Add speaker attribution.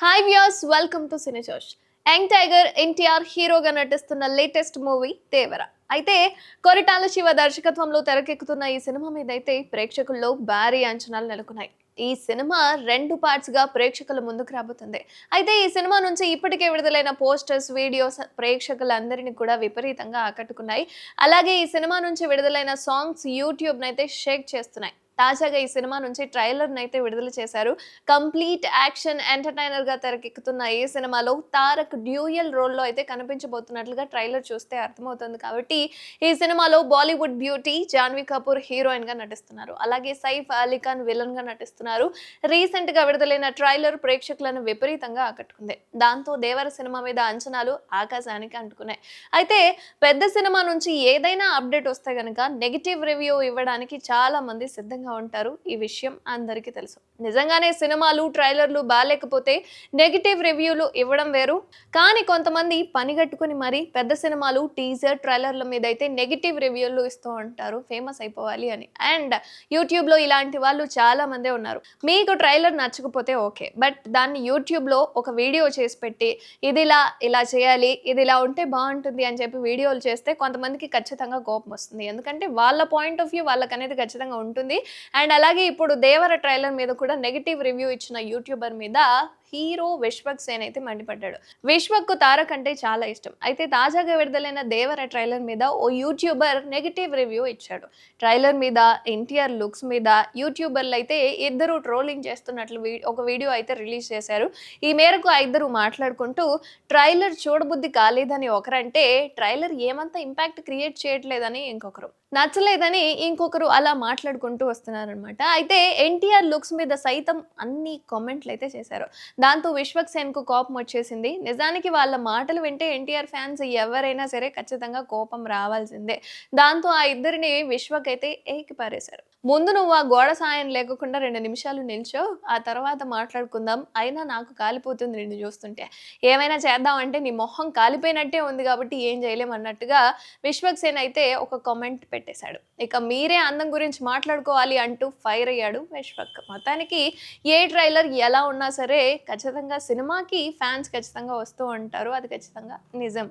Speaker 1: Hi viewers, welcome to cine Josh. Young tiger NTR హీరోగా నటిస్తున్న latest movie దేవర. అయితే కొరిటాల శివ దర్శకత్వంలో తెరకెక్కుతున్న ఈ సినిమా మీద అయితే ప్రేక్షకుల్లో భారీ అంచనాలు నెలకొన్నాయి. ఈ సినిమా 2 పార్ట్స్ గా ప్రేక్షకుల ముందుకు రాబోతుంది. అయితే ఈ సినిమా నుంచి ఇప్పటికే విడుదలైన పోస్టర్స్, వీడియోస్ ప్రేక్షకులందరినీ కూడా విపరీతంగా ఆకట్టుకున్నాయి. అలాగే ఈ సినిమా నుంచి విడుదలైన సాంగ్స్ యూట్యూబ్ నైతే షేక్ చేస్తున్నాయి. తాజాగా ఈ సినిమా నుంచి ట్రైలర్‌ని అయితే విడుదల చేశారు. కంప్లీట్ యాక్షన్ ఎంటర్‌టైనర్‌గా తెరకెక్కుతున్న ఈ సినిమాలో తారక్ డ్యూయల్ రోల్‌లో అయితే కనిపించబోతున్నట్లుగా ట్రైలర్ చూస్తే అర్థమవుతుంది. కాబట్టి ఈ సినిమాలో బాలీవుడ్ బ్యూటీ జాన్వీ కపూర్ హీరోయిన్‌గా నటిస్తున్నారు. అలాగే సైఫ్ అలీ ఖాన్ విలన్‌గా నటిస్తున్నారు. రీసెంట్‌గా విడుదలైన ట్రైలర్ ప్రేక్షకులను విపరీతంగా ఆకట్టుకుంది. దాంతో దేవర సినిమా మీద అంచనాలు ఆకాశానికి అంటుకున్నాయి. అయితే పెద్ద సినిమా నుంచి ఏదైనా అప్డేట్ వస్తే గనక నెగెటివ్ రివ్యూ ఇవ్వడానికి చాలా మంది సిద్ధంగా ఉంటారు. ఈ విషయం అందరికీ తెలుసు. నిజంగానే సినిమాలు ట్రైలర్లు బాలేకపోతే నెగటివ్ రివ్యూలు ఇవ్వడం వేరు. కానీ కొంతమంది పనిగట్టుకుని మరి పెద్ద సినిమాలు టీజర్ ట్రైలర్ల మీద అయితే నెగటివ్ రివ్యూలు ఇస్తూ ఉంటారు ఫేమస్ అయిపోవాలి అని. అండ్ యూట్యూబ్లో ఇలాంటి వాళ్ళు చాలా మందే ఉన్నారు. మీకు ట్రైలర్ నచ్చకపోతే ఓకే, బట్ దాన్ని యూట్యూబ్లో ఒక వీడియో చేసి పెట్టి ఇది ఇలా చేయాలి, ఇది ఇలా ఉంటే బాగుంటుంది అని చెప్పి వీడియోలు చేస్తే కొంతమందికి ఖచ్చితంగా కోపం వస్తుంది. ఎందుకంటే వాళ్ళ పాయింట్ ఆఫ్ వ్యూ వాళ్ళకనేది ఖచ్చితంగా ఉంటుంది. అండ్ అలాగే ఇప్పుడు దేవర ట్రైలర్ మీద కూడా నెగటివ్ రివ్యూ ఇచ్చిన యూట్యూబర్ మీద హీరో విశ్వక్ సేన్ అయితే మండిపడ్డాడు. విశ్వక్ కు తారక్ అంటే చాలా ఇష్టం. అయితే తాజాగా విడుదలైన దేవర ట్రైలర్ మీద ఓ యూట్యూబర్ నెగటివ్ రివ్యూ ఇచ్చాడు. ట్రైలర్ మీద, ఎన్టీఆర్ లుక్స్ మీద యూట్యూబర్లు అయితే ఇద్దరు ట్రోలింగ్ చేస్తున్నట్లు ఒక వీడియో అయితే రిలీజ్ చేశారు. ఈ మేరకు ఆ ఇద్దరు మాట్లాడుకుంటూ ట్రైలర్ చూడబుద్ధి కాలేదని ఒకరంటే, ట్రైలర్ ఏమంత ఇంపాక్ట్ క్రియేట్ చేయట్లేదని ఇంకొకరు, నచ్చలేదని ఇంకొకరు అలా మాట్లాడుకుంటూ వస్తున్నారనమాట. అయితే ఎన్టీఆర్ లుక్స్ మీద సైతం అన్ని కామెంట్లు అయితే చేశారు. దాంతో విశ్వక్ సేన్‌కు కోపం వచ్చేసింది. నిజానికి వాళ్ళ మాటలు వింటే ఎన్టీఆర్ ఫ్యాన్స్ ఎవరైనా సరే ఖచ్చితంగా కోపం రావాల్సిందే. దాంతో ఆ ఇద్దరిని విశ్వక్ అయితే ఏకిపారేశారు. ముందు నువ్వు ఆ గోడ సాయం లేకుండా 2 నిమిషాలు నిల్చో, ఆ తర్వాత మాట్లాడుకుందాం. అయినా నాకు కాలిపోతుంది నిన్ను చూస్తుంటే. ఏమైనా చేద్దాం అంటే నీ మొహం కాలిపోయినట్టే ఉంది కాబట్టి ఏం చేయలేం అన్నట్టుగా విశ్వక్ సేన్ అయితే ఒక కామెంట్ పెట్టేశాడు. ఇక మీరే అందం గురించి మాట్లాడుకోవాలి అంటూ ఫైర్ అయ్యాడు విశ్వక్. మొత్తానికి ఏ ట్రైలర్ ఎలా ఉన్నా సరే ఖచ్చితంగా సినిమాకి ఫ్యాన్స్ ఖచ్చితంగా వస్తూ ఉంటారు. అది ఖచ్చితంగా నిజం.